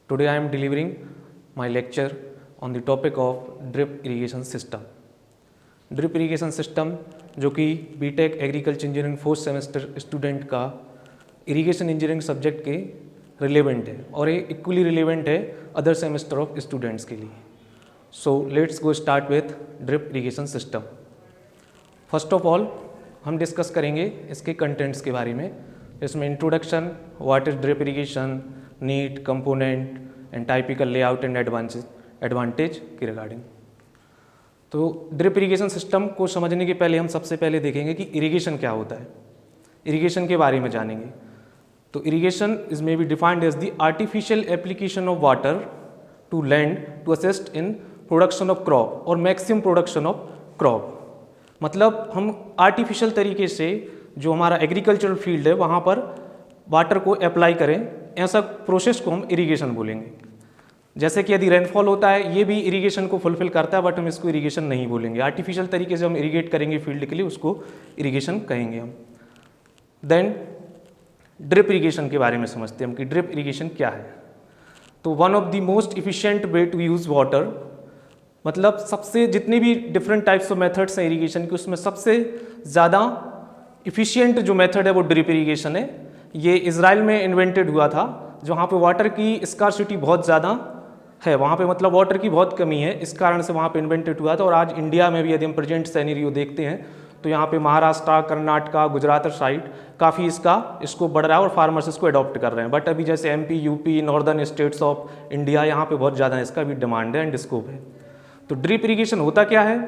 Today I am delivering my lecture on the topic of drip irrigation system. Drip irrigation system जो कि BTech agriculture engineering fourth semester student का irrigation engineering subject के relevant है और ये equally relevant है other semester of students के लिए. So let's go start with drip irrigation system. First of all हम डिस्कस करेंगे इसके कंटेंट्स के बारे में. इसमें introduction, what is drip irrigation, need, component and typical layout and advantage के रिगार्डिंग. तो ड्रिप इरीगेशन सिस्टम को समझने के पहले हम सबसे पहले देखेंगे कि इरीगेशन क्या होता है. इरीगेशन के बारे में जानेंगे. तो irrigation is may be defined as the artificial application of water to land to assist in production of crop और मैक्सिमम प्रोडक्शन ऑफ क्रॉप. मतलब हम आर्टिफिशियल तरीके से जो हमारा एग्रीकल्चरल फील्ड है वहाँ पर वाटर को अप्लाई करें, ऐसा प्रोसेस को हम इरीगेशन बोलेंगे. जैसे कि यदि रेनफॉल होता है ये भी इरीगेशन को फुलफिल करता है, बट हम इसको इरीगेशन नहीं बोलेंगे. आर्टिफिशियल तरीके से हम इरीगेट करेंगे फील्ड के लिए, उसको इरीगेशन कहेंगे हम. देन ड्रिप इरीगेशन के बारे में समझते हैं हम कि ड्रिप इरीगेशन क्या है. तो one of the most efficient way to use water, मतलब सबसे जितने भी डिफरेंट टाइप्स ऑफ मेथड्स हैं इरीगेशन के, उसमें सबसे ज़्यादा इफिशिएंट जो मेथड है वो ड्रिप इरीगेशन है. ये इजराइल में इन्वेंटेड हुआ था, जहाँ पे वाटर की स्कार्सिटी बहुत ज़्यादा है, वहाँ पे मतलब वाटर की बहुत कमी है, इस कारण से वहाँ पे इन्वेंटेड हुआ था. और आज इंडिया में भी यदि हम प्रेजेंट सिनेरियो देखते हैं तो यहाँ पे महाराष्ट्र, कर्नाटका, गुजरात साइड काफ़ी इसको बढ़ रहा है और फार्मर्स इसको अडॉप्ट कर रहे हैं. बट अभी जैसे MP, UP, northern states of India, यहाँ पे बहुत ज़्यादा इसका भी डिमांड है एंड स्कोप है. तो ड्रिप इरीगेशन होता क्या है?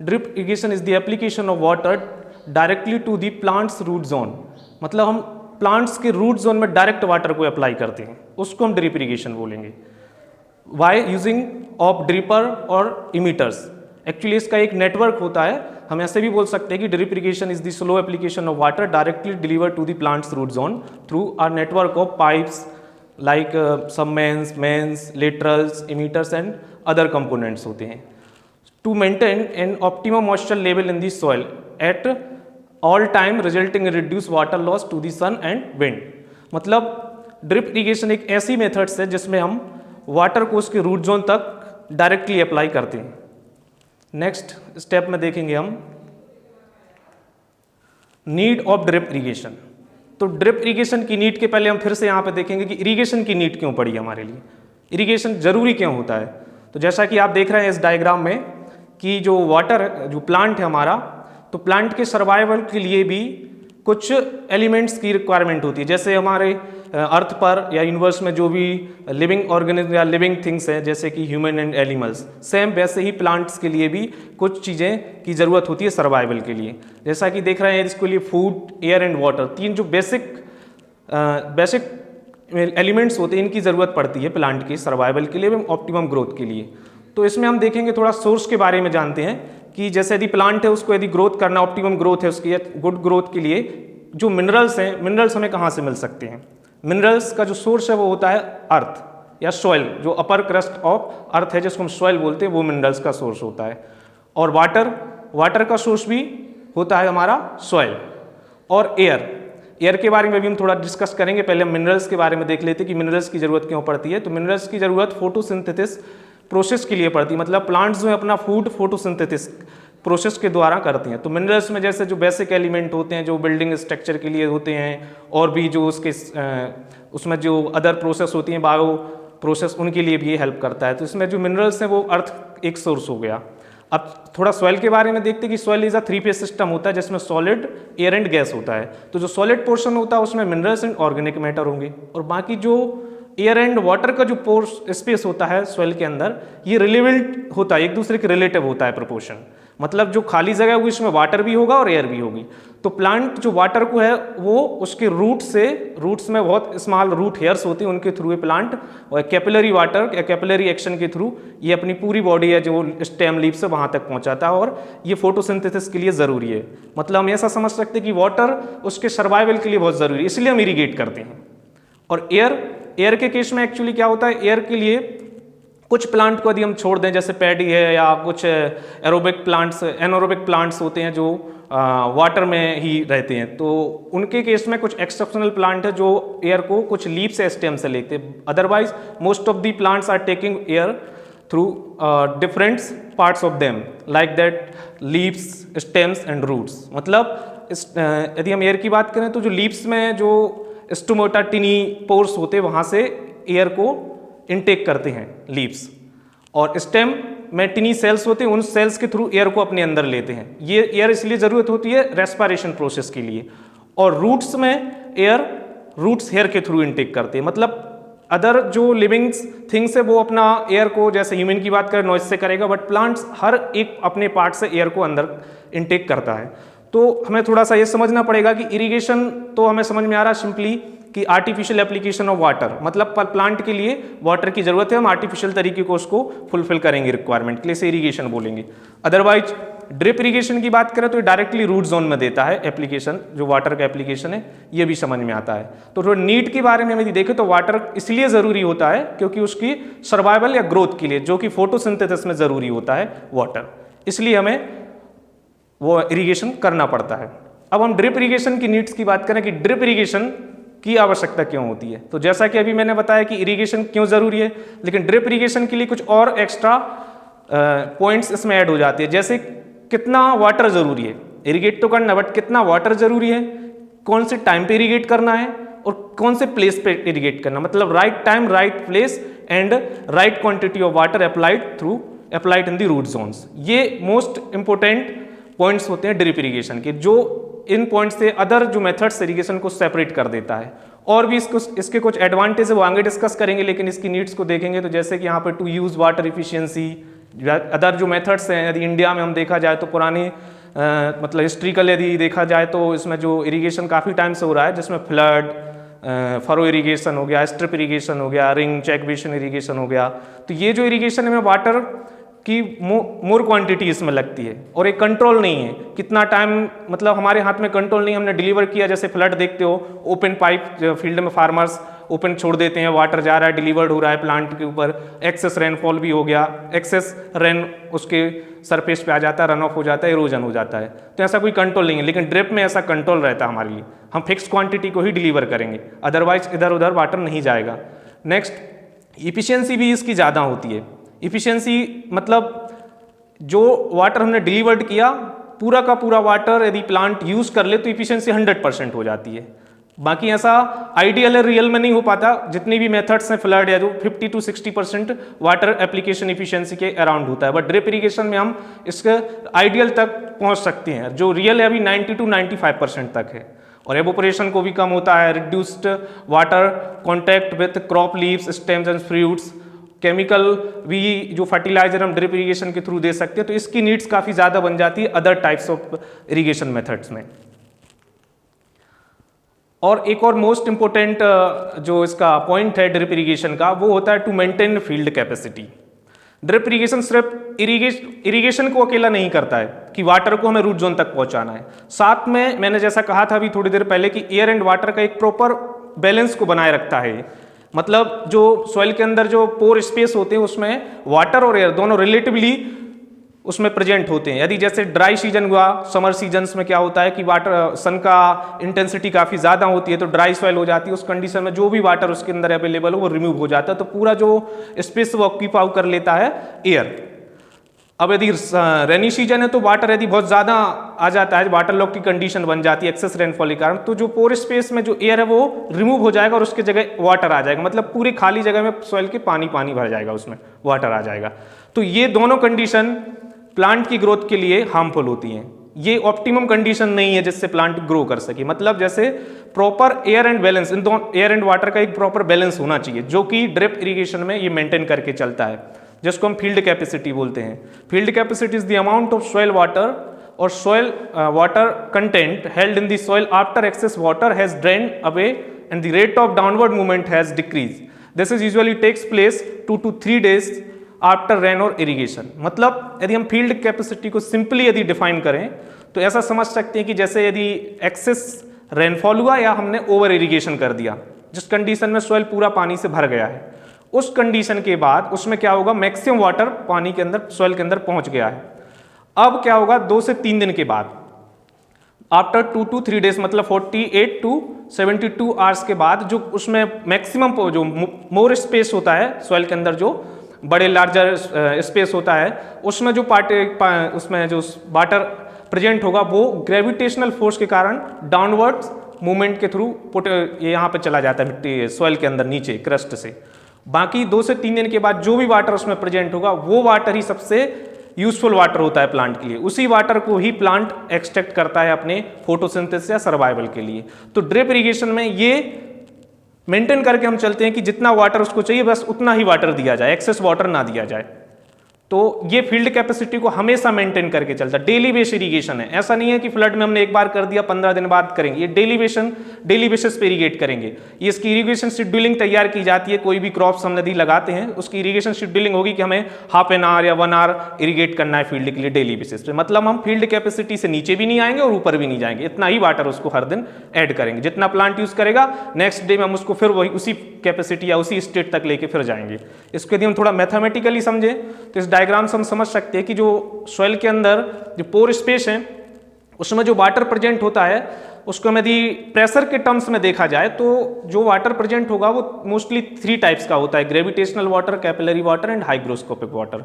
Drip irrigation is the application of water directly to the plants root zone. मतलब हम प्लांट्स के रूट जोन में डायरेक्ट वाटर को अप्लाई करते हैं, उसको हम ड्रिप इरीगेशन बोलेंगे. वाई यूजिंग ऑफ ड्रिपर और इमीटर्स. एक्चुअली इसका एक नेटवर्क होता है, हम ऐसे भी बोल सकते हैं कि drip irrigation is the slow application of water directly deliver to the plants root zone through a network of pipes like some mains, laterals, emitters and other components होते हैं. To maintain an optimum moisture level in the soil at all time resulting in reduce water loss to the sun and wind. मतलब drip irrigation एक ऐसी methods है जिसमें हम water को उसके रूट जोन तक डायरेक्टली अप्लाई करते हैं. नेक्स्ट स्टेप में देखेंगे हम नीड ऑफ ड्रिप इरीगेशन. तो ड्रिप इरीगेशन की नीड के पहले हम फिर से यहाँ पे देखेंगे कि इरीगेशन की नीड क्यों पड़ी हमारे लिए, इरीगेशन जरूरी क्यों होता है. तो जैसा कि आप देख रहे हैं इस डायग्राम में कि जो वाटर, जो प्लांट है हमारा, तो प्लांट के सर्वाइवल के लिए भी कुछ एलिमेंट्स की रिक्वायरमेंट होती है. जैसे हमारे अर्थ पर या यूनिवर्स में जो भी लिविंग ऑर्गेनिज्म या लिविंग थिंग्स हैं, जैसे कि ह्यूमन एंड एनिमल्स, सेम वैसे ही प्लांट्स के लिए भी कुछ चीज़ें की ज़रूरत होती है सर्वाइवल के लिए. जैसा कि देख रहे हैं इसके लिए फूड, एयर एंड वाटर, तीन जो बेसिक एलिमेंट्स होते हैं, इनकी ज़रूरत पड़ती है प्लांट के सर्वाइवल के लिए एवं ऑप्टिमम ग्रोथ के लिए. तो इसमें हम देखेंगे थोड़ा सोर्स के बारे में जानते हैं कि जैसे यदि प्लांट है उसको यदि ग्रोथ करना, ऑप्टिमम ग्रोथ है उसकी, गुड ग्रोथ के लिए जो मिनरल्स हैं, मिनरल्स हमें कहाँ से मिल सकते हैं? मिनरल्स का जो सोर्स है वो होता है अर्थ या सॉइल, जो अपर क्रस्ट ऑफ अर्थ है जिसको हम सॉइल बोलते हैं, वो मिनरल्स का सोर्स होता है. और वाटर का सोर्स भी होता है हमारा सॉइल. और एयर के बारे में भी हम थोड़ा डिस्कस करेंगे. पहले हम मिनरल्स के बारे में देख लेते हैं कि मिनरल्स की ज़रूरत क्यों पड़ती है. तो मिनरल्स की ज़रूरत फोटोसिंथेसिस प्रोसेस के लिए पड़ती है. मतलब प्लांट्स जो है अपना फूड फोटोसिंथेसिस प्रोसेस के द्वारा करती हैं. तो मिनरल्स में जैसे जो बेसिक एलिमेंट होते हैं जो बिल्डिंग स्ट्रक्चर के लिए होते हैं, और भी जो उसमें जो अदर प्रोसेस होती हैं, बायो प्रोसेस, उनके लिए भी ये हेल्प करता है. तो इसमें जो मिनरल्स हैं वो अर्थ एक सोर्स हो गया. अब थोड़ा सॉइल के बारे में देखते हैं कि soil is a 3 phase system होता है जिसमें सॉलिड, एयर एंड गैस होता है. तो जो सॉलिड पोर्शन होता है उसमें मिनरल्स एंड ऑर्गेनिक मैटर होंगे, और बाकी जो एयर एंड वाटर का जो स्पेस होता है सॉइल के अंदर, ये रिलेवेंट होता है, एक दूसरे के रिलेटिव होता है प्रोपोर्शन. मतलब जो खाली जगह है उसमें वाटर भी होगा और एयर भी होगी. तो प्लांट जो वाटर को है वो उसके रूट्स में बहुत स्मॉल रूट हेयर्स होती हैं, उनके थ्रू ये प्लांट कैपिलरी वाटर या कैपिलरी एक्शन के थ्रू ये अपनी पूरी बॉडी है जो स्टेम लीफ से वहाँ तक पहुँचाता है, और ये फोटोसिंथेसिस के लिए ज़रूरी है. मतलब हम ऐसा समझ सकते हैं कि वाटर उसके सर्वाइवल के लिए बहुत ज़रूरी है, इसलिए हम इरीगेट करते हैं. और एयर के केस में एक्चुअली क्या होता है, एयर के लिए कुछ प्लांट को यदि हम छोड़ दें, जैसे पैडी है या कुछ एरोबिक प्लांट्स, एनोरोबिक प्लांट्स होते हैं जो वाटर में ही रहते हैं, तो उनके केस में कुछ एक्सेप्शनल प्लांट है जो एयर को कुछ लीव्स से स्टेम से लेते हैं। Otherwise most of the plants are taking air through different parts of them, like that leaves, stems and roots. मतलब यदि हम एयर की बात करें तो जो लीव्स में जो स्टोमेटा टिनी पोर्स होते हैं वहाँ से एयर को इनटेक करते हैं लीव्स, और स्टेम में टिनी सेल्स होते हैं, उन सेल्स के थ्रू एयर को अपने अंदर लेते हैं। ये एयर इसलिए ज़रूरत होती है रेस्पिरेशन प्रोसेस के लिए। और रूट्स में एयर, रूट्स हेयर के थ्रू इनटेक करते हैं। मतलब अदर जो लिविंग थिंग्स है वो अपना एयर को, जैसे ह्यूमन की बात करें नॉइज से करेगा, बट प्लांट्स हर एक अपने पार्ट से एयर को अंदर इनटेक करता है। तो हमें थोड़ा सा ये समझना पड़ेगा कि इरिगेशन तो हमें समझ में आ रहा सिंपली कि आर्टिफिशियल एप्लीकेशन ऑफ वाटर, मतलब प्लांट के लिए वाटर की जरूरत है, हम आर्टिफिशियल तरीके को उसको फुलफिल करेंगे रिक्वायरमेंट के लिए, इसे इरिगेशन बोलेंगे। अदरवाइज ड्रिप इरिगेशन की बात करें तो डायरेक्टली रूट जोन में देता है एप्लीकेशन, जो वाटर का एप्लीकेशन है, ये भी समझ में आता है। तो थोड़ा नीड के बारे में यदि देखें तो वाटर इसलिए जरूरी होता है क्योंकि उसकी सर्वाइवल या ग्रोथ के लिए, जो कि फोटोसिंथेसिस में जरूरी होता है वाटर, इसलिए हमें वो इरिगेशन करना पड़ता है। अब हम ड्रिप इरिगेशन की नीड्स की बात करें कि ड्रिप इरिगेशन की आवश्यकता क्यों होती है, तो जैसा कि अभी मैंने बताया कि इरिगेशन क्यों जरूरी है, लेकिन ड्रिप इरिगेशन के लिए कुछ और एक्स्ट्रा पॉइंट्स इसमें ऐड हो जाती है। जैसे कितना वाटर जरूरी है, इरिगेट तो करना, बट कितना वाटर जरूरी है, कौन से टाइम पे इरिगेट करना है और कौन से प्लेस पे इरिगेट करना, मतलब right time, right place and right quantity of water applied in the root zones. ये मोस्ट इंपोर्टेंट पॉइंट्स होते हैं ड्रिप इरिगेशन के, जो इन पॉइंट्स से अदर जो मेथड्स इरिगेशन को सेपरेट कर देता है। और भी इसके कुछ एडवांटेज है वो आगे डिस्कस करेंगे, लेकिन इसकी नीड्स को देखेंगे तो जैसे कि यहाँ पे to use water efficiency, other जो मेथड्स हैं, यदि इंडिया में हम देखा जाए तो पुरानी मतलब हिस्ट्रिकल यदि देखा जाए तो इसमें जो इरिगेशन काफ़ी टाइम से हो रहा है, जिसमें फ्लड, फरो इरिगेशन हो गया, स्ट्रिप इरिगेशन हो गया, रिंग चेक बेसिन इरिगेशन हो गया, तो ये जो इरिगेशन है वाटर की मोर क्वांटिटी इसमें लगती है और एक कंट्रोल नहीं है, कितना टाइम, मतलब हमारे हाथ में कंट्रोल नहीं, हमने डिलीवर किया। जैसे फ्लड देखते हो, ओपन पाइप फील्ड में फार्मर्स ओपन छोड़ देते हैं, वाटर जा रहा है, डिलीवर्ड हो रहा है प्लांट के ऊपर, एक्सेस रेनफॉल भी हो गया, एक्सेस रेन उसके सरफेस पे आ जाता है, रन ऑफ हो जाता है, इरोजन हो जाता है, तो ऐसा कोई कंट्रोल नहीं है। लेकिन ड्रिप में ऐसा कंट्रोल रहता है हमारे लिए, हम फिक्स क्वांटिटी को ही डिलीवर करेंगे, अदरवाइज इधर उधर वाटर नहीं जाएगा। नेक्स्ट, इफिशियंसी भी इसकी ज़्यादा होती है। इफिशियंसी मतलब जो वाटर हमने डिलीवर्ड किया, पूरा का पूरा वाटर यदि प्लांट यूज कर ले तो इफिशियंसी 100% हो जाती है। बाकी ऐसा आइडियल है, रियल में नहीं हो पाता। जितनी भी मेथड्स हैं फ्लड या जो 50 to 60% वाटर एप्लीकेशन इफिशियंसी के अराउंड होता है, बट ड्रिप इरिगेशन में हम इसके आइडियल तक पहुंच सकते हैं, जो रियल है अभी 90 to 95% तक है। और एवोपोरेशन को भी कम होता है, reduced water contact with crop leaves, stems and fruits, chemical भी जो फर्टिलाइजर हम ड्रिप इरिगेशन के थ्रू दे सकते हैं, तो इसकी नीड्स काफ़ी ज़्यादा बन जाती है other types of irrigation methods में। और एक और मोस्ट इंपोर्टेंट जो इसका पॉइंट है ड्रिप इरिगेशन का, वो होता है to maintain field capacity. Drip irrigation सिर्फ इरिगेशन को अकेला नहीं करता है कि वाटर को हमें रूट जोन तक पहुंचाना है, साथ में मैंने जैसा कहा था अभी थोड़ी देर पहले कि एयर एंड वाटर का एक प्रॉपर बैलेंस को बनाए रखता है। मतलब जो सॉइल के अंदर जो पोर स्पेस होते हैं उसमें वाटर और एयर दोनों रिलेटिवली उसमें प्रेजेंट होते हैं। यदि जैसे ड्राई सीजन हुआ, समर सीजन्स में क्या होता है कि वाटर सन का इंटेंसिटी काफ़ी ज़्यादा होती है, तो ड्राई सॉइल हो जाती है, उस कंडीशन में जो भी वाटर उसके अंदर अवेलेबल हो वो रिमूव हो जाता है, तो पूरा जो स्पेस वो ऑक्यूपाई कर लेता है एयर। अब यदि रेनी सीजन है तो वाटर यदि बहुत ज़्यादा आ जाता है, वाटर लॉक की कंडीशन बन जाती है एक्सेस रेनफॉल के कारण, तो जो पोर स्पेस में जो एयर है वो रिमूव हो जाएगा और उसके जगह वाटर आ जाएगा, मतलब पूरी खाली जगह में सॉइल के पानी भर जाएगा, उसमें वाटर आ जाएगा। तो ये दोनों कंडीशन प्लांट की ग्रोथ के लिए हार्मफुल होती हैं। ये ऑप्टिमम कंडीशन नहीं है जिससे प्लांट ग्रो कर सके। मतलब जैसे प्रॉपर एयर एंड बैलेंस, इन दोनों एयर एंड वाटर का एक प्रॉपर बैलेंस होना चाहिए, जो कि ड्रिप इरिगेशन में ये मेंटेन करके चलता है, जिसको हम फील्ड कैपेसिटी बोलते हैं। Field capacity is the amount of soil water और soil water content held in the soil after excess water has drain away and the rate of downward movement has decrease. This is usually takes place 2 to 3 days after rain और irrigation. मतलब यदि हम field capacity को simply यदि define करें तो ऐसा समझ सकते हैं कि जैसे यदि एक्सेस रेनफॉल हुआ या हमने ओवर इरिगेशन कर दिया, जिस कंडीशन में सॉइल पूरा पानी से भर गया है, उस कंडीशन के बाद उसमें क्या होगा, मैक्सिमम वाटर पानी के अंदर, सॉइल के अंदर पहुंच गया है। अब क्या होगा, 2 से 3 दिन के बाद, आफ्टर 2 to 3 days, मतलब 48 to 72 आवर्स के बाद, जो उसमें मैक्सिमम जो मोर स्पेस होता है सॉइल के अंदर, जो बड़े लार्जर स्पेस होता है, उसमें जो उसमें जो वाटर प्रेजेंट होगा वो ग्रेविटेशनल फोर्स के कारण डाउनवर्ड्स मूवमेंट के थ्रू ये यहाँ पे चला जाता है मिट्टी सॉइल के अंदर नीचे क्रस्ट से। बाकी 2 से 3 दिन के बाद जो भी वाटर उसमें प्रेजेंट होगा वो वाटर ही सबसे यूजफुल वाटर होता है प्लांट के लिए। उसी वाटर को ही प्लांट एक्सट्रैक्ट करता है अपने फोटोसिंथेसिस या सर्वाइवल के लिए। तो ड्रिप इरिगेशन में ये मेंटेन करके हम चलते हैं कि जितना वाटर उसको चाहिए बस उतना ही वाटर दिया जाए, एक्सेस वाटर ना दिया जाए। तो ये फील्ड कैपेसिटी को हमेशा मेंटेन करके चलता है। डेली बेस इरिगेशन है, ऐसा नहीं है कि फ्लड में हमने एक बार कर दिया 15 दिन बाद करेंगे, ये डेली बेसिस पे इरिगेट करेंगे। ये इसकी इरिगेशन शेड्यूलिंग तैयार की जाती है। कोई भी क्रॉप्स हम नदी लगाते हैं उसकी इरिगेशन शेड्यूलिंग होगी कि हमें हाफ एन आवर या 1 आवर इरिगेट करना है फील्ड के लिए डेली बेसिस पे। मतलब हम फील्ड कैपेसिटी से नीचे भी नहीं आएंगे और ऊपर भी नहीं जाएंगे, इतना ही वाटर उसको हर दिन ऐड करेंगे। जितना प्लांट यूज करेगा नेक्स्ट डे में हम उसको फिर वही उसी कैपेसिटी या उसी स्टेट तक लेके फिर जाएंगे। इसको यदि हम थोड़ा मैथमेटिकली समझें तो इस डायग्राम से हम समझ सकते हैं कि जो सॉइल के अंदर जो पोर स्पेस है उसमें जो वाटर प्रेजेंट होता है उसको यदि प्रेशर के टर्म्स में देखा जाए तो जो वाटर प्रेजेंट होगा वो मोस्टली 3 टाइप्स का होता है, gravitational water, capillary water and hygroscopic water.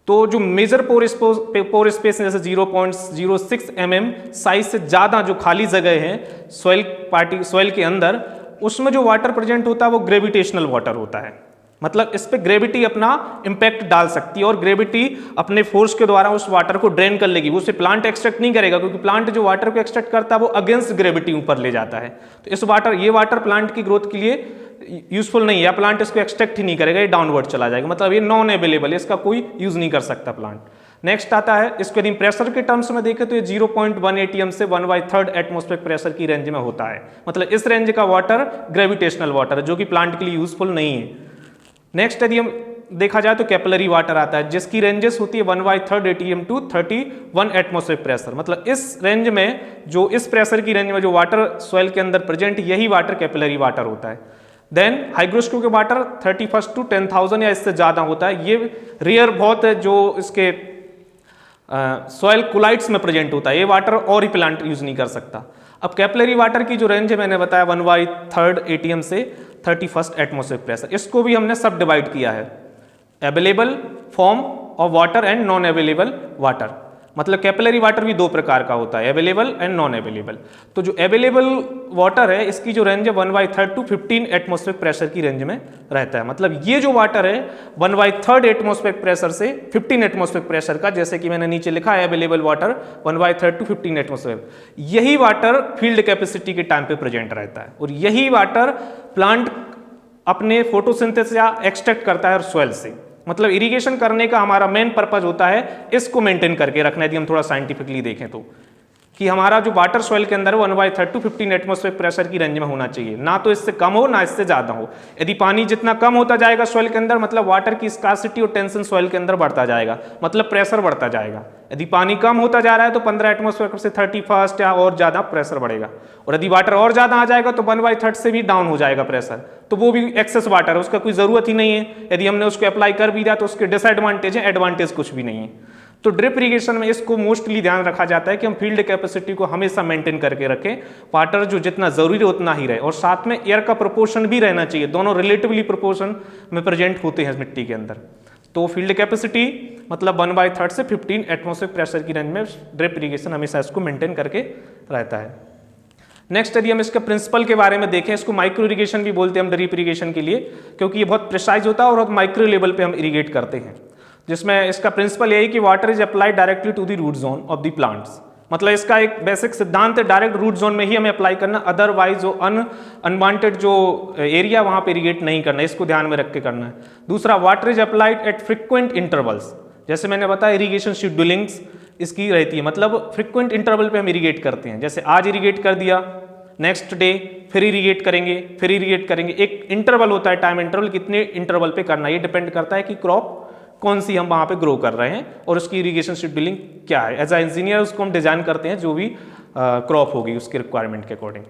तो जो मेजर पोर स्पेस जैसे 0.06 mm साइज से ज़्यादा जो खाली जगह है सॉइल के अंदर, उसमें जो वाटर प्रेजेंट होता है वो ग्रेविटेशनल वाटर होता है। मतलब इस पे ग्रेविटी अपना इंपैक्ट डाल सकती है और ग्रेविटी अपने फोर्स के द्वारा उस वाटर को ड्रेन कर लेगी। वो उसे प्लांट एक्सट्रैक्ट नहीं करेगा क्योंकि प्लांट जो वाटर को एक्सट्रैक्ट करता है वो अगेंस्ट ग्रेविटी ऊपर ले जाता है। तो ये वाटर प्लांट की ग्रोथ के लिए यूजफुल नहीं है, प्लांट इसको एक्सट्रैक्ट ही नहीं करेगा, ये डाउनवर्ड चला जाएगा। मतलब ये नॉन अवेलेबल है, इसका कोई यूज नहीं कर सकता प्लांट। नेक्स्ट आता है, इसको यदि प्रेशर के टर्म्स में देखें तो ये 0.1 atm से 1/3 एटमॉस्फेरिक प्रेशर की रेंज में होता है। मतलब इस रेंज का वाटर ग्रेविटेशनल वाटर है जो कि प्लांट के लिए यूजफुल नहीं है। नेक्स्ट यदि हम देखा जाए तो कैपिलरी वाटर आता है जिसकी रेंजेस होती है 1/3 atm टू 31 एटमॉस्फेरिक प्रेशर। मतलब इस रेंज में जो इस प्रेशर की रेंज में जो वाटर सॉइल के अंदर प्रेजेंट, यही वाटर कैपिलरी वाटर होता है। देन हाइग्रोस्कोपिक वाटर 31 to 10,000 या इससे ज्यादा होता है। ये रेयर बहुत है जो इसके सॉइल कोलाइट्स में प्रेजेंट होता है, ये वाटर और ही प्लांट यूज नहीं कर सकता। अब कैपिलरी वाटर की जो रेंज है मैंने बताया 1/3 atm से 31 एटमॉस्फेरिक प्रेशर, इसको भी हमने सब डिवाइड किया है, available form of water and non available water. मतलब कैपिलरी वाटर भी 2 प्रकार का होता है, अवेलेबल एंड नॉन अवेलेबल। तो जो अवेलेबल वाटर है इसकी जो रेंज है 1/3 टू 15 एटमॉस्फेरिक प्रेशर की रेंज में रहता है। मतलब ये जो वाटर है 1/3 एटमॉस्फेरिक प्रेशर से 15 एटमॉस्फेरिक प्रेशर का, जैसे कि मैंने नीचे लिखा है अवेलेबल वाटर 1/3 टू 15 एटमॉस्फेरिक, यही वाटर फील्ड कैपेसिटी के टाइम पे प्रेजेंट रहता है और यही वाटर प्लांट अपने फोटोसिंथेसिस या एक्सट्रैक्ट करता है सॉइल से। मतलब इरिगेशन करने का हमारा मेन पर्पज होता है इसको मेंटेन करके रखना। यदि हम थोड़ा साइंटिफिकली देखें तो कि हमारा जो वाटर सॉइल के अंदर 1/3 टू 15 एटमॉस्फेरिक प्रेशर की रेंज में होना चाहिए, ना तो इससे कम हो ना इससे ज्यादा हो। यदि पानी जितना कम होता जाएगा सॉइल के अंदर मतलब वाटर की स्कार्सिटी और टेंशन सॉइल के अंदर बढ़ता जाएगा, मतलब प्रेशर बढ़ता जाएगा। यदि पानी कम होता जा रहा है तो 15 एटमॉस्फेरिक से 31 या और ज्यादा प्रेशर बढ़ेगा, और यदि वाटर और ज्यादा आ जाएगा तो 1/3 से भी डाउन हो जाएगा प्रेशर, तो वो भी एक्सेस वाटर है, उसका कोई जरूरत ही नहीं है। यदि हमने उसको अप्लाई कर भी दिया तो उसके डिसएडवांटेज है, एडवांटेज कुछ भी नहीं है। तो ड्रिप इरिगेशन में इसको मोस्टली ध्यान रखा जाता है कि हम फील्ड कैपेसिटी को हमेशा मेंटेन करके रखें, वाटर जो जितना जरूरी है उतना ही रहे, और साथ में एयर का प्रोपोर्शन भी रहना चाहिए, दोनों रिलेटिवली प्रोपोर्शन में प्रेजेंट होते हैं मिट्टी के अंदर। तो फील्ड कैपेसिटी मतलब 1/3 से 15 एटमॉस्फेरिक प्रेशर की रेंज में ड्रिप इरिगेशन हमेशा इसको मेंटेन करके रहता है। नेक्स्ट यदि हम इसके प्रिंसिपल के बारे में देखें, इसको माइक्रो इरिगेशन भी बोलते हैं हम ड्रिप इरिगेशन के लिए, क्योंकि ये बहुत प्रिसाइज होता है और बहुत माइक्रो लेवल पे हम इरिगेट करते हैं। जिसमें इसका प्रिंसिपल यही कि water is applied directly to the root zone of the plants. मतलब इसका एक बेसिक सिद्धांत है डायरेक्ट रूट जोन में ही हमें अप्लाई करना, अदरवाइज जो अनवांटेड जो एरिया वहां पे इरिगेट नहीं करना, इसको ध्यान में रख के करना है। दूसरा, water is applied at frequent intervals, जैसे मैंने बताया इरिगेशन शेड्यूलिंग्स इसकी रहती है, मतलब फ्रिक्वेंट इंटरवल पे हम इरिगेट करते हैं। जैसे आज इरिगेट कर दिया, नेक्स्ट डे फिर इरिगेट करेंगे, फिर इरिगेट करेंगे, एक इंटरवल होता है, टाइम इंटरवल, कितने इंटरवल पे करना, ये डिपेंड करता है कि क्रॉप कौन सी हम वहां पे ग्रो कर रहे हैं और उसकी इरिगेशन शेड्यूलिंग क्या है। एज अ इंजीनियर उसको हम डिजाइन करते हैं जो भी क्रॉप होगी उसके रिक्वायरमेंट के according.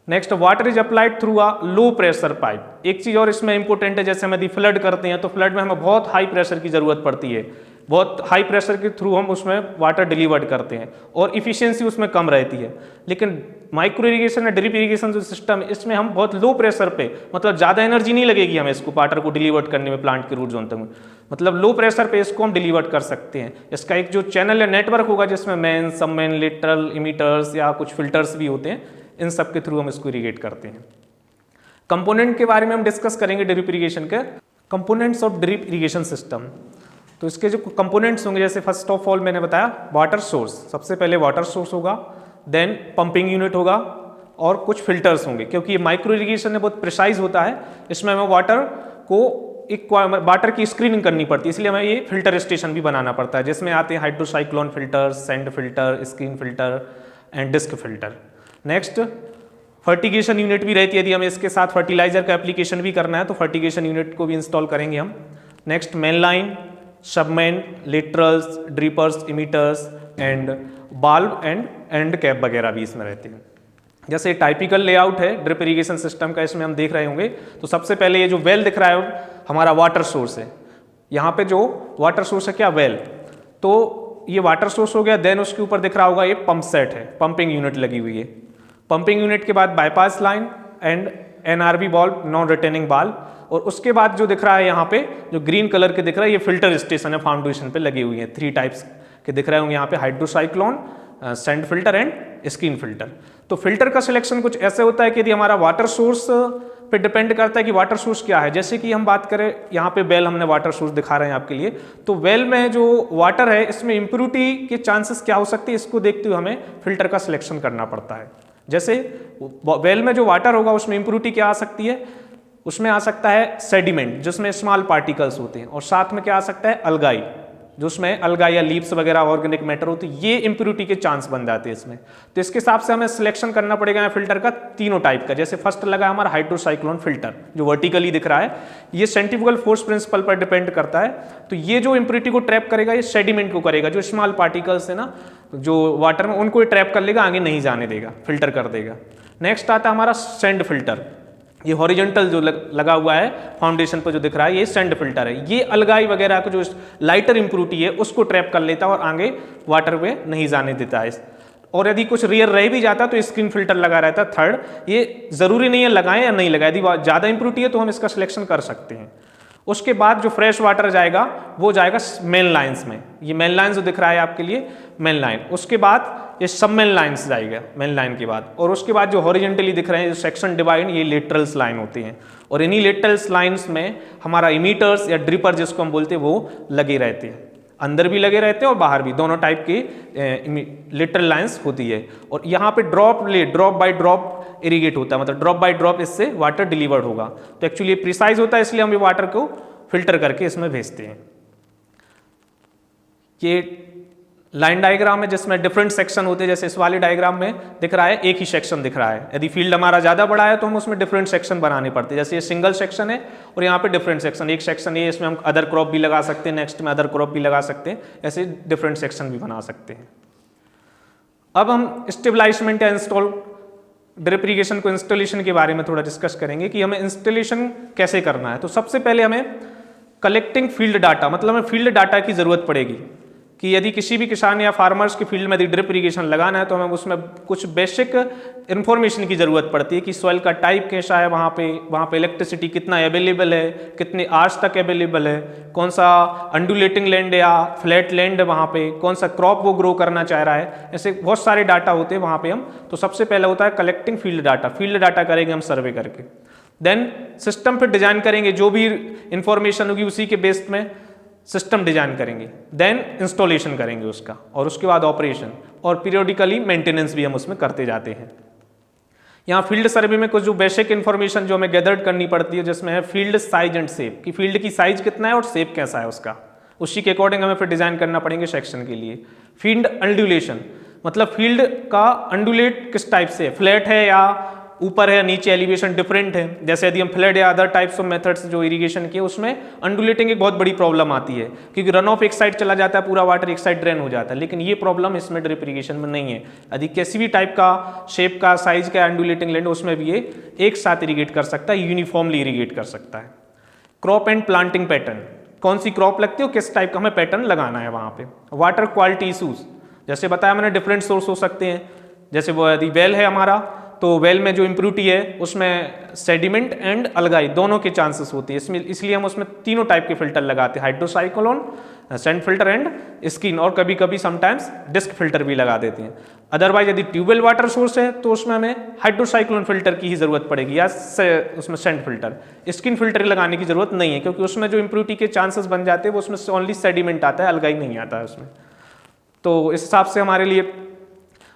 Next, water is applied through a low pressure pipe. एक चीज और इसमें इंपॉर्टेंट है, जैसे हम यदि फ्लड करते हैं तो फ्लड में हमें बहुत हाई प्रेशर की जरूरत पड़ती है, बहुत हाई प्रेशर के थ्रू हम उसमें वाटर डिलीवर्ड करते हैं और इफिशियंसी उसमें कम रहती है। लेकिन माइक्रो इरिगेशन या ड्रिप इरिगेशन जो सिस्टम है, इसमें हम बहुत लो प्रेशर पे, मतलब ज़्यादा एनर्जी नहीं लगेगी हमें इसको वाटर को डिलीवर्ड करने में प्लांट के रूट जोन तक, मतलब लो प्रेशर पे इसको हम डिलीवर्ड कर सकते हैं। इसका एक जो चैनल या नेटवर्क होगा जिसमें मेन, सब मेन, लेटरल, इमीटर्स या कुछ फिल्टर्स भी होते हैं, इन सब के थ्रू हम इसको इरिगेट करते हैं। कंपोनेंट के बारे में हम डिस्कस करेंगे ड्रिप इरिगेशन के, components of drip irrigation system. तो इसके जो कंपोनेंट्स होंगे, जैसे फर्स्ट ऑफ ऑल मैंने बताया वाटर सोर्स, सबसे पहले वाटर सोर्स होगा, देन पंपिंग यूनिट होगा और कुछ फिल्टर्स होंगे। क्योंकि ये माइक्रो इरिगेशन में बहुत प्रिसाइज होता है, इसमें हमें वाटर को एक वाटर की स्क्रीनिंग करनी पड़ती है, इसलिए हमें ये फिल्टर स्टेशन भी बनाना पड़ता है, जिसमें आते हैं hydrocyclone filter, sand filter, screen filter and disc filter. Next, fertigation unit भी रहती है, यदि हमें इसके साथ फर्टिलाइजर का एप्लीकेशन भी करना है तो फर्टिगेशन यूनिट को भी इंस्टॉल करेंगे हम। Next, main line, submain, laterals, drippers, emitters and valve and cap वगैरह भी इसमें रहते हैं। जैसे टाइपिकल लेआउट है ड्रिप इरिगेशन सिस्टम का, इसमें हम देख रहे होंगे। तो सबसे पहले ये जो वेल दिख रहा है हमारा वाटर सोर्स है, यहाँ पे जो वाटर सोर्स है क्या, वेल, तो ये वाटर सोर्स हो गया। देन उसके ऊपर दिख रहा होगा ये पंप सेट है, पंपिंग यूनिट लगी हुई है। पंपिंग यूनिट के बाद bypass line and NRB valve, non retaining बाल्व, और उसके बाद जो दिख रहा है यहाँ पे जो ग्रीन कलर के दिख रहा है, ये फिल्टर स्टेशन है, फाउंडेशन पे लगी हुई है। 3 टाइप्स के दिख रहे होंगे यहाँ पे, hydrocyclone, sand filter and screen filter. तो फिल्टर का सिलेक्शन कुछ ऐसे होता है कि यदि हमारा वाटर सोर्स पे डिपेंड करता है कि वाटर सोर्स क्या है। जैसे कि हम बात करें, यहाँ पे वेल हमने वाटर सोर्स दिखा रहे हैं आपके लिए, तो वेल में जो वाटर है इसमें इम्प्योरिटी के चांसेस क्या हो सकते हैं, इसको देखते हुए हमें फिल्टर का सिलेक्शन करना पड़ता है। जैसे वेल में जो वाटर होगा उसमें इम्प्योरिटी क्या आ सकती है, उसमें आ सकता है सेडिमेंट जिसमें स्मॉल पार्टिकल्स होते हैं, और साथ में क्या आ सकता है, अलगाई, जो उसमें अलगाई या लीव्स वगैरह ऑर्गेनिक मैटर होती है, ये इम्प्योरिटी के चांस बन जाते हैं इसमें। तो इसके हिसाब से हमें सिलेक्शन करना पड़ेगा फिल्टर का 3 टाइप का। जैसे फर्स्ट लगा हमारा हाइड्रोसाइक्लोन फिल्टर, जो वर्टिकली दिख रहा है, ये सेंट्रीफ्यूगल फोर्स प्रिंसिपल पर डिपेंड करता है। तो ये जो इम्प्योरिटी को ट्रैप करेगा, ये सेडिमेंट को करेगा, जो स्मॉल पार्टिकल्स है ना जो वाटर में, उनको ट्रैप कर लेगा, आगे नहीं जाने देगा, फिल्टर कर देगा। नेक्स्ट आता है हमारा सैंड फिल्टर, ये हॉरिजॉन्टल जो लगा हुआ है फाउंडेशन पर जो दिख रहा है, ये सैंड फिल्टर है। ये अलगाई वगैरह को जो लाइटर इम्प्योरिटी है उसको ट्रैप कर लेता है और आगे वाटर में नहीं जाने देता है। और यदि कुछ रेयर रह भी जाता तो स्क्रीन फिल्टर लगा रहता है थर्ड। ये जरूरी नहीं है लगाएं या नहीं लगाएं, यदि ज़्यादा इम्प्योरिटी है तो हम इसका सिलेक्शन कर सकते हैं। उसके बाद जो फ्रेश वाटर जाएगा वो जाएगा मेन लाइन्स में, ये मेन लाइन जो दिख रहा है आपके लिए, मेन लाइन। उसके बाद ये सब मेन लाइन्स जाएगा मेन लाइन के बाद, और उसके बाद जो हॉरिजॉन्टली दिख रहे हैं जो सेक्शन डिवाइड, ये लेटरल्स लाइन होती हैं। और इन्हीं लेटरल्स लाइन्स में हमारा इमीटर्स या ड्रिपर जिसको हम बोलते हैं वो लगे रहते हैं, अंदर भी लगे रहते हैं और बाहर भी, दोनों टाइप की लेटरल लाइन्स होती है। और यहाँ पे ड्रॉप बाय ड्रॉप इरिगेट होता है, मतलब ड्रॉप बाय ड्रॉप इससे वाटर डिलीवर्ड होगा। तो एक्चुअली ये प्रिसाइज होता है, इसलिए हम ये वाटर को फिल्टर करके इसमें भेजते हैं। ये लाइन डायग्राम है जिसमें डिफरेंट सेक्शन होते हैं, जैसे इस वाले डायग्राम में दिख रहा है एक ही सेक्शन दिख रहा है। यदि फील्ड हमारा ज़्यादा बड़ा है तो हम उसमें डिफरेंट सेक्शन बनाने पड़ते हैं। जैसे ये सिंगल सेक्शन है और यहाँ पे डिफरेंट सेक्शन, एक सेक्शन ये, इसमें हम अदर क्रॉप भी लगा सकते हैं, नेक्स्ट में अदर क्रॉप भी लगा सकते हैं, ऐसे डिफरेंट सेक्शन भी बना सकते हैं। अब हम स्टेबलाइजमेंट या इंस्टॉल ड्रिप इरिगेशन को इंस्टॉलेशन के बारे में थोड़ा डिस्कस करेंगे कि हमें इंस्टॉलेशन कैसे करना है। तो सबसे पहले हमें कलेक्टिंग फील्ड डाटा, मतलब हमें फील्ड डाटा की ज़रूरत पड़ेगी कि यदि किसी भी किसान या फार्मर्स की फील्ड में यदि ड्रिप इरिगेशन लगाना है तो हमें उसमें कुछ बेसिक इन्फॉर्मेशन की ज़रूरत पड़ती है कि सॉइल का टाइप कैसा है, वहाँ पे इलेक्ट्रिसिटी कितना अवेलेबल है, कितने आवर्स तक अवेलेबल है, कौन सा अंडुलेटिंग लैंड या फ्लैट लैंड है, वहाँ पे कौन सा क्रॉप वो ग्रो करना चाह रहा है, ऐसे बहुत सारे डाटा होते हैं वहाँ पे हम। तो सबसे पहले होता है collecting field data, field data करेंगे हम सर्वे करके। देन सिस्टम फिर डिजाइन करेंगे, जो भी इंफॉर्मेशन होगी उसी के बेस में सिस्टम डिजाइन करेंगे। देन इंस्टॉलेशन करेंगे उसका, और उसके बाद ऑपरेशन, और पीरियोडिकली मेंटेनेंस भी हम उसमें करते जाते हैं। यहाँ फील्ड सर्वे में कुछ जो बेसिक इन्फॉर्मेशन जो हमें गैदर्ड करनी पड़ती है, जिसमें है फील्ड साइज एंड शेप, कि फील्ड की साइज कितना है और शेप कैसा है उसका, उसी के अकॉर्डिंग हमें फिर डिजाइन करना पड़ेंगे सेक्शन के लिए। फील्ड अंडुलेशन, मतलब फील्ड का अंडुलेट किस टाइप से, फ्लैट है या ऊपर है नीचे एलिवेशन डिफरेंट है, जैसे यदि हम फ्लड या अदर टाइप्स ऑफ मेथड्स जो इरिगेशन के उसमें अंडुलेटिंग एक बहुत बड़ी प्रॉब्लम आती है, क्योंकि रन ऑफ एक साइड चला जाता है, पूरा वाटर एक साइड ड्रेन हो जाता है, लेकिन ये प्रॉब्लम इसमें ड्रिप इरिगेशन में नहीं है। यदि किसी भी टाइप का शेप का साइज का अंडुलेटिंग लैंड उसमें भी ये एक साथ इरिगेट कर सकता है, यूनिफॉर्मली इरिगेट कर सकता है। क्रॉप एंड प्लांटिंग पैटर्न, कौन सी क्रॉप लगती है और किस टाइप का हमें पैटर्न लगाना है वहाँ पे। वाटर क्वालिटी इशूज, जैसे बताया मैंने डिफरेंट सोर्स हो सकते हैं, जैसे वो यदि वेल है हमारा तो वेल में जो इम्प्यूरिटी है उसमें सेडिमेंट एंड अलगाई दोनों के चांसेस होते हैं, इसमें इसलिए हम उसमें तीनों टाइप के फिल्टर लगाते हैं, hydrocyclone, sand filter and skin, और कभी कभी समटाइम्स डिस्क फिल्टर भी लगा देते हैं। अदरवाइज यदि ट्यूबवेल वाटर सोर्स है तो उसमें हमें हाइड्रोसाइक्लोन फिल्टर की ही जरूरत पड़ेगी या उसमें सैंड फिल्टर, स्किन फिल्टर लगाने की जरूरत नहीं है, क्योंकि उसमें जो इम्प्यूरिटी के चांसेस बन जाते हैं वो उसमें ओनली सेडिमेंट आता है, अलगाई नहीं आता है उसमें। तो इस हिसाब से हमारे लिए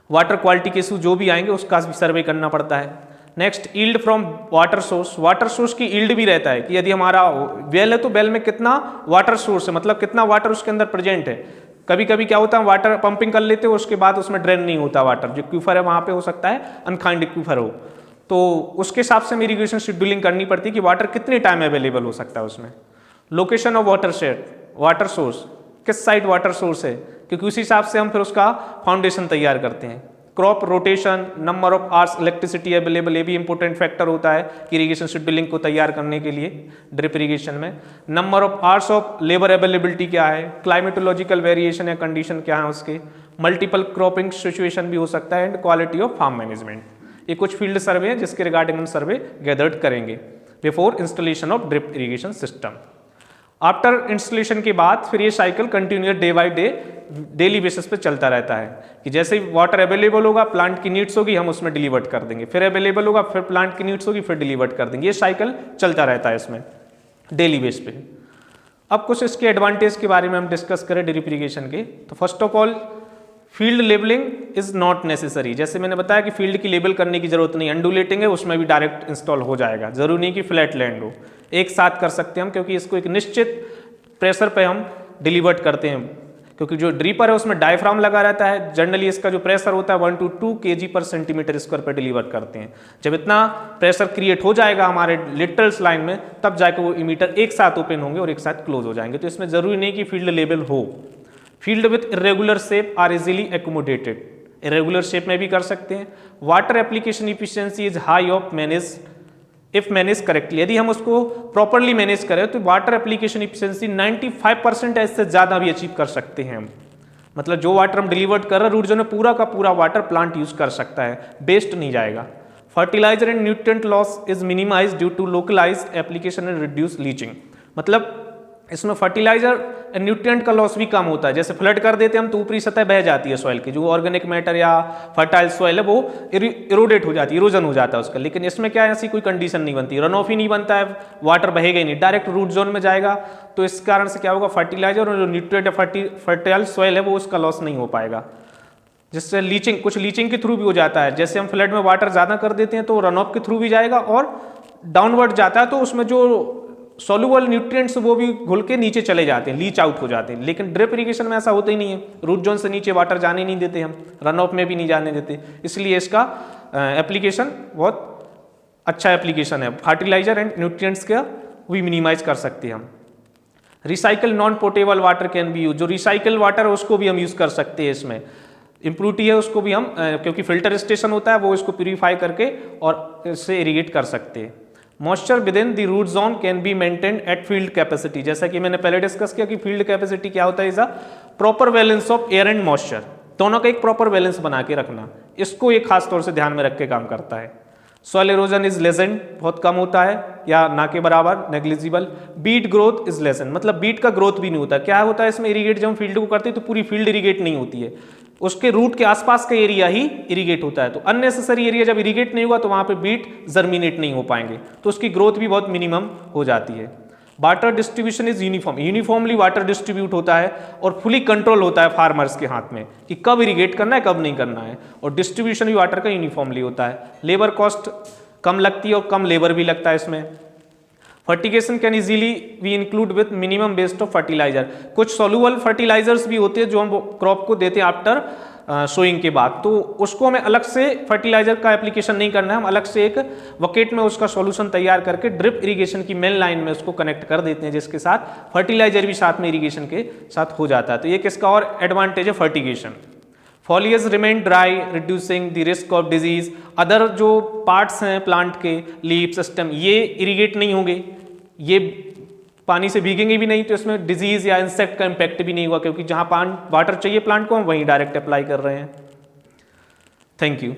वाटर क्वालिटी के इशू जो भी आएंगे उसका भी सर्वे करना पड़ता है। Next yield from water source, water source की ईल्ड भी रहता है कि यदि हमारा वेल है तो वेल में कितना वाटर सोर्स है, मतलब कितना वाटर उसके अंदर प्रेजेंट है। कभी कभी क्या होता है वाटर पंपिंग कर लेते हो उसके बाद उसमें ड्रेन नहीं होता वाटर, जो एक्वीफर है वहाँ पे हो सकता है अनकाइंड एक्वीफर हो, तो उसके हिसाब से हमें इरिगेशन शेड्यूलिंग करनी पड़ती है कि वाटर कितने टाइम अवेलेबल हो सकता है उसमें। Location of water shade, water source किस साइड वाटर सोर्स है, क्योंकि उसी हिसाब से हम फिर उसका फाउंडेशन तैयार करते हैं। Crop rotation, number of hours electricity available, ये भी इंपॉर्टेंट फैक्टर होता है कि इरिगेशन शेड्यूलिंग को तैयार करने के लिए ड्रिप इरिगेशन में। Number of hours of labour availability क्या है, क्लाइमेटोलॉजिकल वेरिएशन या कंडीशन क्या है उसके, मल्टीपल क्रॉपिंग सिचुएशन भी हो सकता है, and quality of farm management. ये कुछ फील्ड सर्वे हैं जिसके रिगार्डिंग हम सर्वे गैदर्ड करेंगे before installation of drip irrigation system. After installation के बाद फिर ये cycle continuous day by day daily basis पे चलता रहता है कि जैसे ही वाटर अवेलेबल होगा, प्लांट की नीड्स होगी, हम उसमें डिलीवर्ड कर देंगे, फिर अवेलेबल होगा, फिर प्लांट की नीड्स होगी, फिर डिलीवर्ड कर देंगे। ये साइकिल चलता रहता है इसमें डेली बेस पे। अब कुछ इसके एडवांटेज के बारे में हम डिस्कस करें ड्रिप इरिगेशन के, तो first of all field labelling is not necessary. जैसे मैंने बताया कि फील्ड की लेबल करने की जरूरत नहीं, अंडुलेटिंग है उसमें भी डायरेक्ट इंस्टॉल हो जाएगा, जरूरी नहीं कि फ्लैट लैंड हो, एक साथ कर सकते हैं हम, क्योंकि इसको एक निश्चित प्रेशर पे हम डिलीवर्ड करते हैं, क्योंकि जो ड्रीपर है उसमें डायफ्राम लगा रहता है, जनरली इसका जो प्रेशर होता है 1 to 2 kg पर सेंटीमीटर स्क्वायर पर डिलीवर करते हैं। जब इतना प्रेशर क्रिएट हो जाएगा हमारे लिटरल्स लाइन में, तब जाकर वो इमीटर एक साथ ओपन होंगे और एक साथ क्लोज हो जाएंगे। तो इसमें जरूरी नहीं कि फील्ड लेवल हो। Field with irregular shape are easily accommodated, irregular shape में भी कर सकते हैं। Water application efficiency is high of manage if manage correctly, यदि हम उसको प्रॉपरली मैनेज करें तो वाटर एप्लीकेशन इफिशियंसी 95% इससे ज़्यादा भी अचीव कर सकते हैं हम। मतलब जो वाटर हम डिलीवर्ड कर रहे हैं रूट जोन में पूरा का पूरा वाटर प्लांट यूज कर सकता है, वेस्ट नहीं जाएगा। Fertilizer and nutrient loss is minimize due to localized application and reduce leaching, मतलब इसमें फर्टिलाइजर एंड न्यूट्रिएंट का लॉस भी कम होता है। जैसे फ्लड कर देते हैं हम तो ऊपरी सतह बह जाती है सॉइल की, जो ऑर्गेनिक मैटर या फर्टाइल सॉइल है वो इरोडेट हो जाती है, इरोजन हो जाता है उसका। लेकिन इसमें क्या है, ऐसी कोई कंडीशन नहीं बनती, रन ऑफ ही नहीं बनता है, वाटर बहेगा ही नहीं, डायरेक्ट रूट जोन में जाएगा। तो इस कारण से क्या होगा, फर्टिलाइजर और जो न्यूट्रिएंट फर्टाइल सॉइल है वो उसका लॉस नहीं हो पाएगा। जिससे लीचिंग, कुछ लीचिंग के थ्रू भी हो जाता है, जैसे हम फ्लड में वाटर ज़्यादा कर देते हैं तो रन ऑफ के थ्रू भी जाएगा और डाउनवर्ड जाता है, तो उसमें जो सॉल्युबल न्यूट्रिएंट्स वो भी घुल के नीचे चले जाते हैं, लीच आउट हो जाते हैं। लेकिन ड्रिप इरिगेशन में ऐसा होता ही नहीं है, रूट जोन से नीचे वाटर जाने नहीं देते हम, रन ऑफ में भी नहीं जाने देते, इसलिए इसका एप्लीकेशन बहुत अच्छा एप्लीकेशन है। फर्टिलाइजर एंड न्यूट्रिएंट्स का भी मिनिमाइज कर सकते हैं हम। Recycle non portable water can be use, जो रिसाइकल वाटर है उसको भी हम यूज कर सकते हैं, इसमें इम्प्रूरिटी है उसको भी हम क्योंकि फिल्टर स्टेशन होता है वो इसको प्यूरिफाई करके और इससे इरिगेट कर सकते हैं। Moisture within the root zone can be maintain at field capacity, जैसा कि मैंने पहले डिस्कस किया कि फील्ड कैपेसिटी क्या होता है, is a proper balance of air and moisture, दोनों का एक प्रॉपर बैलेंस बना के रखना, इसको एक खास तौर से ध्यान में रख के काम करता है। सॉइल इरोजन इज लेसेंड, बहुत कम होता है या ना के बराबर, नेग्लिजिबल। बीट ग्रोथ इज लेसेंड, मतलब बीट का ग्रोथ भी नहीं होता। क्या होता है इसमें, इरिगेट जब हम फील्ड को करते हैं तो पूरी फील्ड इरिगेट नहीं होती है, उसके रूट के आसपास का एरिया ही इरिगेट होता है। तो अननेसेसरी एरिया जब इरिगेट नहीं हुआ तो वहां पे बीट जर्मिनेट नहीं हो पाएंगे, तो उसकी ग्रोथ भी बहुत मिनिमम हो जाती है। Water distribution is uniform, uniformly water distribute होता है और फुली कंट्रोल होता है फार्मर्स के हाथ में कि कब इरिगेट करना है कब नहीं करना है, और डिस्ट्रीब्यूशन भी वाटर का यूनिफॉर्मली होता है। लेबर कॉस्ट कम लगती है और कम लेबर भी लगता है इसमें। Fertigation can easily we include with minimum based of fertilizer, कुछ सोल्यूबल फर्टिलाइजर्स भी होते हैं जो हम क्रॉप को देते हैं आफ्टर सोइंग के बाद, तो उसको हमें अलग से फर्टिलाइजर का एप्लीकेशन नहीं करना है, हम अलग से एक बकेट में उसका सॉल्यूशन तैयार करके ड्रिप इरिगेशन की मेन लाइन में उसको कनेक्ट कर देते हैं, जिसके साथ फर्टिलाइजर भी साथ में इरिगेशन के साथ हो जाता है। तो ये किसका और एडवांटेज है, fertigation. Foliage remain dry reducing the risk of disease. Other जो पार्ट्स हैं प्लांट के, लीफ सिस्टम, ये इरिगेट नहीं होंगे, ये पानी से भीगेंगे भी नहीं, तो इसमें डिजीज या इंसेक्ट का इंपैक्ट भी नहीं हुआ, क्योंकि जहां वाटर चाहिए प्लांट को हम वहीं डायरेक्ट अप्लाई कर रहे हैं। Thank you.